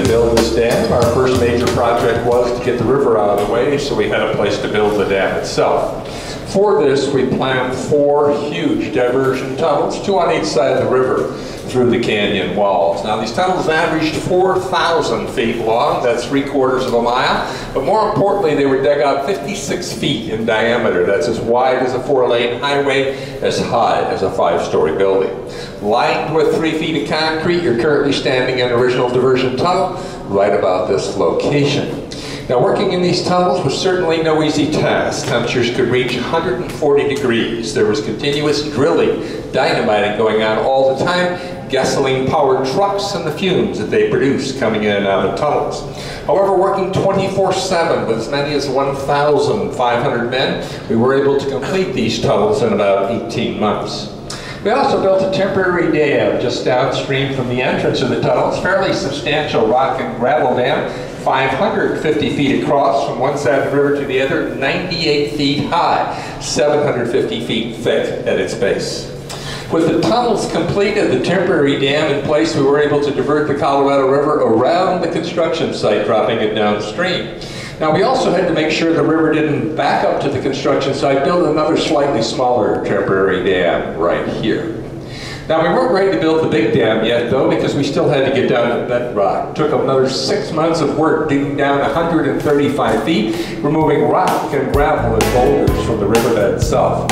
to build this dam. Our first major project was to get the river out of the way, so we had a place to build the dam itself. For this, we planned 4 huge diversion tunnels, 2 on each side of the river, through the canyon walls. Now, these tunnels averaged 4,000 feet long, that's 3/4 of a mile, but more importantly, they were dug out 56 feet in diameter. That's as wide as a 4-lane highway, as high as a 5-story building. Lined with 3 feet of concrete, you're currently standing in an original diversion tunnel right about this location. Now, working in these tunnels was certainly no easy task. Temperatures could reach 140 degrees. There was continuous drilling, dynamiting going on all the time, gasoline-powered trucks and the fumes that they produced coming in and out of tunnels. However, working 24/7 with as many as 1,500 men, we were able to complete these tunnels in about 18 months. We also built a temporary dam just downstream from the entrance of the tunnels, fairly substantial rock and gravel dam, 550 feet across from one side of the river to the other, 98 feet high, 750 feet thick at its base. With the tunnels completed, the temporary dam in place, we were able to divert the Colorado River around the construction site, dropping it downstream. Now, we also had to make sure the river didn't back up to the construction site, build another slightly smaller temporary dam right here. Now, we weren't ready to build the big dam yet, though, because we still had to get down to bedrock. It took another 6 months of work digging down 135 feet, removing rock and gravel and boulders from the riverbed itself.